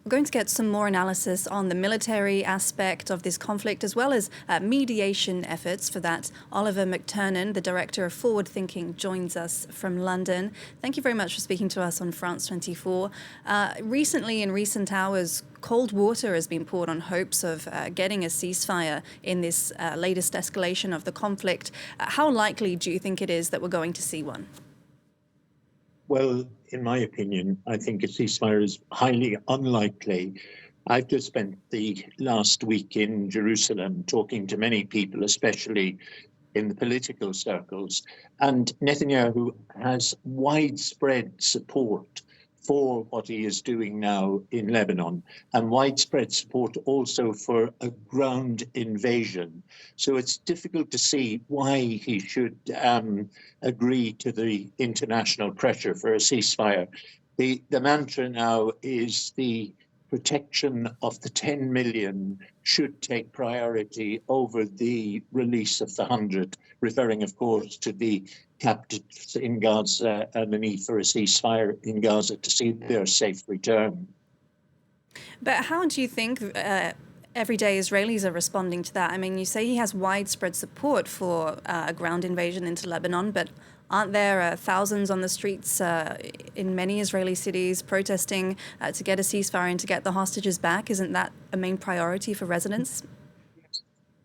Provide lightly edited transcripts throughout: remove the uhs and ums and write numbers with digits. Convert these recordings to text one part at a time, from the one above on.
We're going to get some more analysis on the military aspect of this conflict, as well as mediation efforts. For that, Oliver McTernan, the Director of Forward Thinking, joins us from London. Thank you very much for speaking to us on France 24. Recently, in recent hours, cold water has been poured on hopes of getting a ceasefire in this latest escalation of the conflict. How likely do you think it is that we're going to see one? Well, in my opinion, I think a ceasefire is highly unlikely. I've just spent the last week in Jerusalem talking to many people, especially in the political circles, and Netanyahu has widespread support for what he is doing now in Lebanon, and widespread support also for a ground invasion. So it's difficult to see why he should agree to the international pressure for a ceasefire. The mantra now is the protection of the 10 million should take priority over the release of the 100, referring, of course, to the captives in Gaza and the need for a ceasefire in Gaza to see their safe return. But how do you think everyday Israelis are responding to that? I mean, you say he has widespread support for a ground invasion into Lebanon, but aren't there thousands on the streets in many Israeli cities protesting to get a ceasefire and to get the hostages back? Isn't that a main priority for residents?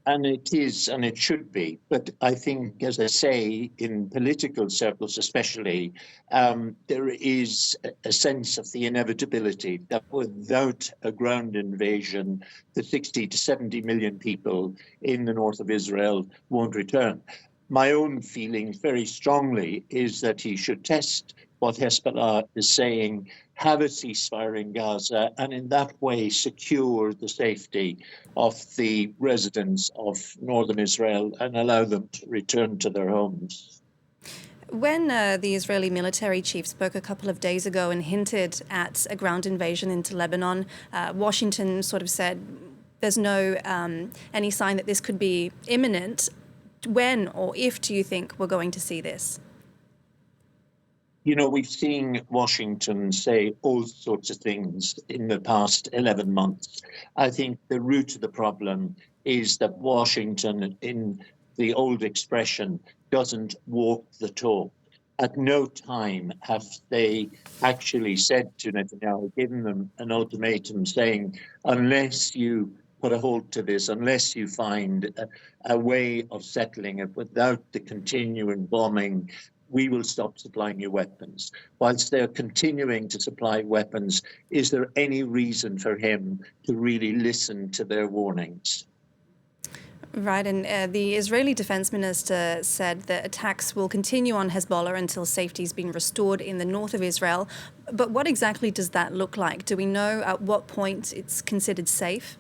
And it is, and it should be. But I think, as I say, in political circles especially, there is a sense of the inevitability that without a ground invasion, the 60 to 70 million people in the north of Israel won't return. My own feeling very strongly is that he should test what Hezbollah is saying, have a ceasefire in Gaza, and in that way secure the safety of the residents of northern Israel and allow them to return to their homes. When the Israeli military chief spoke a couple of days ago and hinted at a ground invasion into Lebanon, Washington sort of said there's no any sign that this could be imminent. When or if do you think we're going to see this? You know, we've seen Washington say all sorts of things in the past 11 months. I think the root of the problem is that Washington, in the old expression, doesn't walk the talk. At no time have they actually said to Netanyahu, given them an ultimatum saying, unless you put a halt to this, unless you find a way of settling it without the continuing bombing, we will stop supplying you weapons. Whilst they're continuing to supply weapons, is there any reason for him to really listen to their warnings? Right, and the Israeli defense minister said that attacks will continue on Hezbollah until safety has been restored in the north of Israel. But what exactly does that look like? Do we know at what point it's considered safe?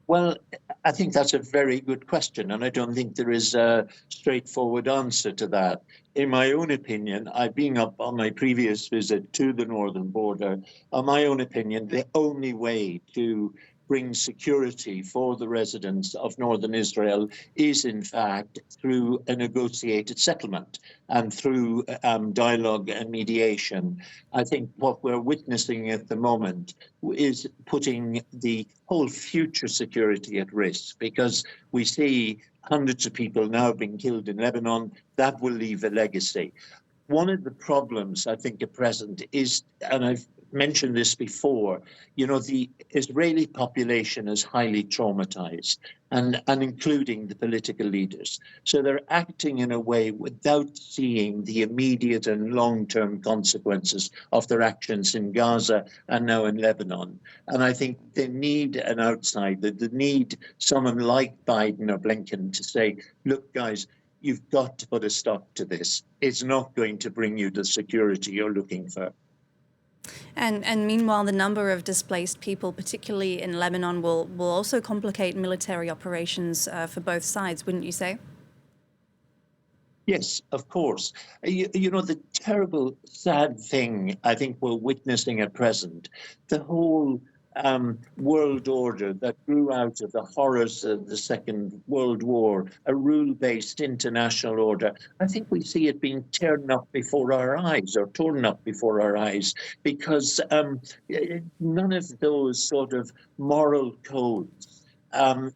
Well, I think that's a very good question, and I don't think there is a straightforward answer to that. In my own opinion, I've been up on my previous visit to the northern border. In my own opinion, the only way to bring security for the residents of northern Israel is, in fact, through a negotiated settlement and through dialogue and mediation. I think what we're witnessing at the moment is putting the whole future security at risk, because we see hundreds of people now being killed in Lebanon. That will leave a legacy. One of the problems, I think, at present is, and I've mentioned this before, you know, the Israeli population is highly traumatized, and including the political leaders. So they're acting in a way without seeing the immediate and long-term consequences of their actions in Gaza and now in Lebanon. And I think they need an outsider. They need someone like Biden or Blinken to say, look, guys, you've got to put a stop to this. It's not going to bring you the security you're looking for. And meanwhile, the number of displaced people, particularly in Lebanon, will also complicate military operations for both sides, wouldn't you say? Yes, of course. You know, the terrible, sad thing I think we're witnessing at present, the whole world order that grew out of the horrors of the Second World War, a rule-based international order, I think we see it being torn up before our eyes, because none of those sort of moral codes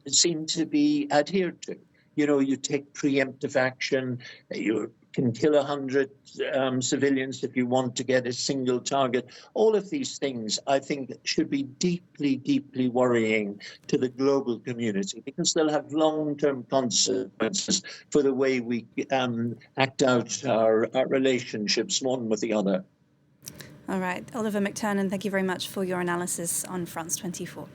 seem to be adhered to. You know, you take preemptive action, you can kill 100 civilians if you want to get a single target. All of these things, I think, should be deeply, deeply worrying to the global community, because they'll have long-term consequences for the way we act out our relationships one with the other. All right. Oliver McTernan, thank you very much for your analysis on France 24.